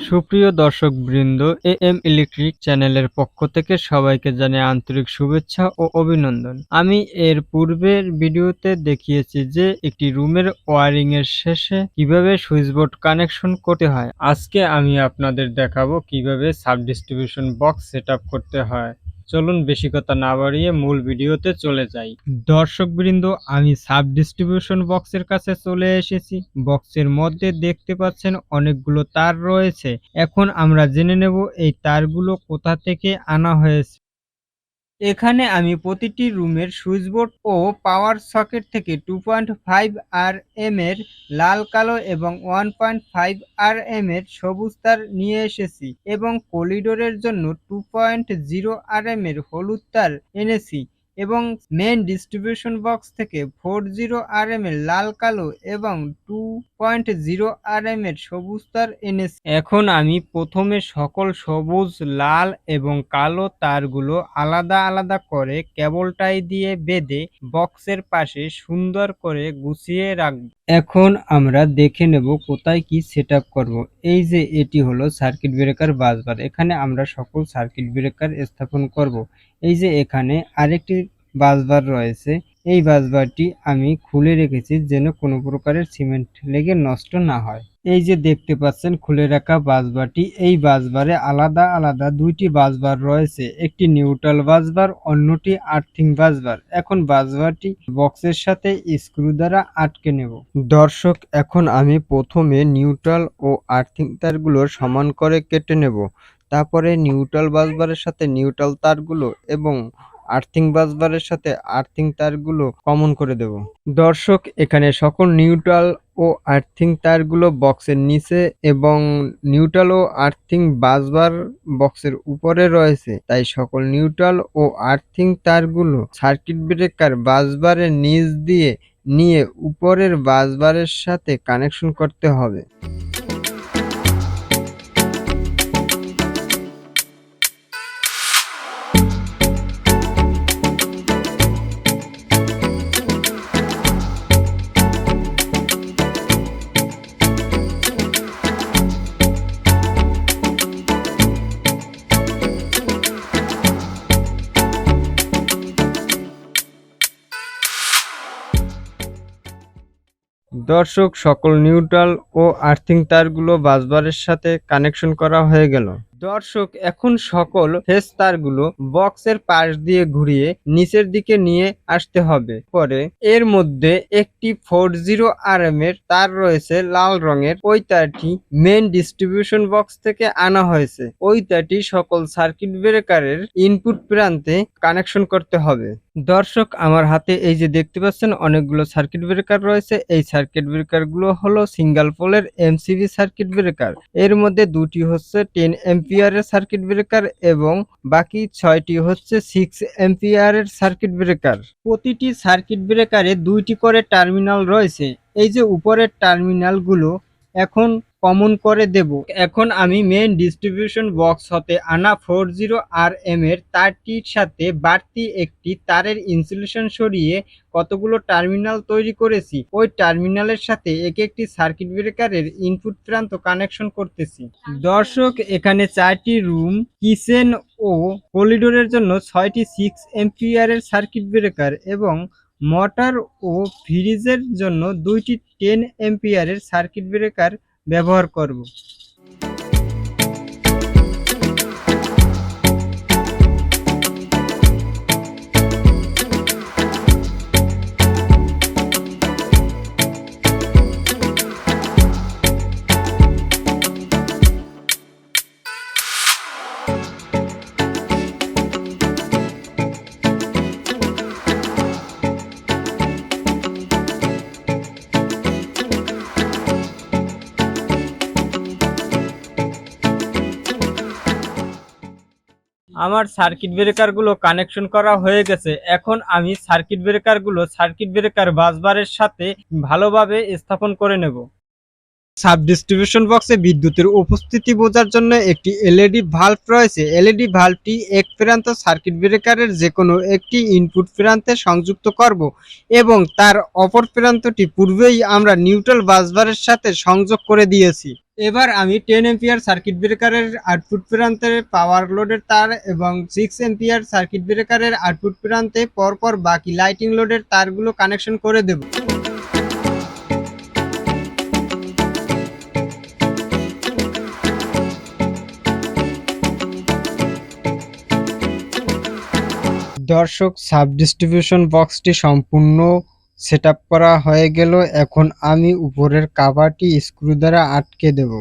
সুপ্রিয় দর্শকবৃন্দ, am electric চ্যানেলের পক্ষ থেকে সবাইকে জানাই আন্তরিক শুভেচ্ছা ও অভিনন্দন। আমি এর পূর্বের ভিডিওতে দেখিয়েছি যে একটি রুমের ওয়্যারিং এর শেষে কিভাবে সুইচবোর্ড কানেকশন করতে হয়। আজকে আমি আপনাদের দেখাবো কিভাবে সাব ডিস্ট্রিবিউশন বক্স সেটআপ করতে হয়। চলুন বেশি কথা না বাড়িয়ে মূল ভিডিওতে চলে যাই। দর্শকবৃন্দ, আমি সাব ডিস্ট্রিবিউশন বক্সের কাছে চলে এসেছি। বক্সের মধ্যে দেখতে পাচ্ছেন অনেকগুলো তার রয়েছে। এখন আমরা জেনে নেব এই তারগুলো কোথা থেকে আনা হয়েছে। এখানে আমি প্রতিটি রুমের সুইচবোর্ড ও পাওয়ার সকেট থেকে 2.5 RM এর লাল কালো এবং 1.5 RM এর সবুজ তার নিয়ে এসেছি এবং করিডোরের জন্য 2.0 RM এর হলুদ তার এনেছি এবং মেন ডিস্ট্রিবিউশন বক্স থেকে 40 RM এর লাল কালো এবং 2.0 RM এর সবুজ তার এনেছি। এখন আমি প্রথমে সকল সবুজ, লাল এবং কালো তারগুলো আলাদা আলাদা করে কেবল টাই দিয়ে বেঁধে বক্সের পাশে সুন্দর করে গুছিয়ে রাখব। এখন আমরা দেখে নেব কোথায় কি সেটআপ করব। এই যে এটি হলো সার্কিট ব্রেকার বাসবার। এখানে আমরা সকল সার্কিট ব্রেকার স্থাপন করব। এই যে এখানে আরেকটি বাসবার রয়েছে। এই বাসবারটি আমি খুলে রেখেছি যেন কোনো প্রকারের সিমেন্ট লেগে নষ্ট না হয়। এই যে দেখতে পাচ্ছেন খুলে রাখা বাসবারটি, এই বাসবারে আলাদা আলাদা দুইটি বাসবার রয়েছে, একটি নিউট্রাল বাসবার, অন্যটি আর্থিং বাসবার। এখন বাসবারটি বক্সের সাথে স্ক্রু দ্বারা আটকে নেব। দর্শক, এখন আমি প্রথমে নিউট্রাল ও আর্থিং তারগুলো সমান করে কেটে নেব। তারপরে নিউট্রাল বাসবারের সাথে নিউট্রাল তারগুলো এবং আর্থিং বাসবারের সাথে আর্থিং তারগুলো কমন করে দেব। দর্শক, এখানে সকল নিউট্রাল ও আর্থিং তারগুলো বক্সের নিচে এবং নিউট্রাল ও আর্থিং বাসবার বক্সের উপরে রয়েছে, তাই সকল নিউট্রাল ও আর্থিং তারগুলো সার্কিট ব্রেকার বাসবারের নিচ দিয়ে নিয়ে উপরের বাসবারের সাথে কানেকশন করতে হবে। দর্শক, সকল নিউট্রাল ও আর্থিং তারগুলো বাসবারের সাথে কানেকশন করা হয়ে গেল। দর্শক, এখন সকল ফেজ তারগুলো বক্সের পাশ দিয়ে ঘুরিয়ে নিচের দিকে নিয়ে আসতে হবে। পরে এর মধ্যে একটি 40 RM এর তার রয়েছে লাল রঙের। ওই তারটি মেন ডিস্ট্রিবিউশন বক্স থেকে আনা হয়েছে। ওই তারটি সকল সার্কিট ব্রেকারের ইনপুট প্রান্তে কানেকশন করতে হবে। দর্শক, আমার হাতে এই যে দেখতে পাচ্ছেন অনেকগুলো সার্কিট ব্রেকার রয়েছে। এই সার্কিট ব্রেকার গুলো হলো সিঙ্গেল পোলের MCB সার্কিট ব্রেকার। এর মধ্যে দুটি হচ্ছে 10 এম্পিয়ারের সার্কিট ব্রেকার এবং বাকি 6টি হচ্ছে 6 এম্পিয়ারের সার্কিট ব্রেকার। প্রতিটি সার্কিট ব্রেকারে দুইটি করে টার্মিনাল রয়েছে। এই যে উপরের টার্মিনাল গুলো এখন কমন করে দেব। এখন আমি মেন ডিস্ট্রিবিউশন বক্স হতে আনা 40 RM এর তারটির সাথে বাড়তি একটি তারের ইনসুলেশন সরিয়ে কতগুলো টার্মিনাল তৈরি করেছি। ওই টার্মিনালের সাথে একটি সার্কিট ব্রেকারের ইনপুট প্রান্ত কানেকশন করতেছি। দর্শক, এখানে 4টি রুম, কিচেন ও করিডোরের জন্য 6টি 6 এম্পিয়ারের সার্কিট ব্রেকার এবং মোটর ও ফ্রিজের জন্য 2টি 10 এম্পিয়ারের সার্কিট ব্রেকার ব্যবহার করব। আমার সার্কিট ব্রেকার গুলো কানেকশন করা হয়ে গেছে। এখন আমি সার্কিট ব্রেকার বাসবারের সাথে ভালোভাবে স্থাপন করে নেব। সাব ডিস্ট্রিবিউশন বক্সে বিদ্যুতের উপস্থিতি বোঝার জন্য একটি এলইডি ভাল্ব রয়েছে। এলইডি ভাল্বটি এক প্রান্ত সার্কিট ব্রেকারের যে কোনো একটি ইনপুট প্রান্তে সংযুক্ত করব এবং তার অপর প্রান্তটি পূর্বেই আমরা নিউট্রাল বাসবারের সাথে সংযোগ করে দিয়েছি। এবার আমি 10 এম্পিয়ার সার্কিট ব্রেকারের আউটপুট প্রান্তে পাওয়ার লোডের তার এবং 6 এম্পিয়ার সার্কিট ব্রেকারের আউটপুট প্রান্তে পরপর বাকি লাইটিং লোডের তারগুলো কানেকশন করে দেব। দর্শক, সাব ডিস্ট্রিবিউশন বক্সটি সম্পূর্ণ সেটআপ করা হয়ে গেল। এখন আমি উপরের কভারটি স্ক্রু দ্বারা আটকে দেব।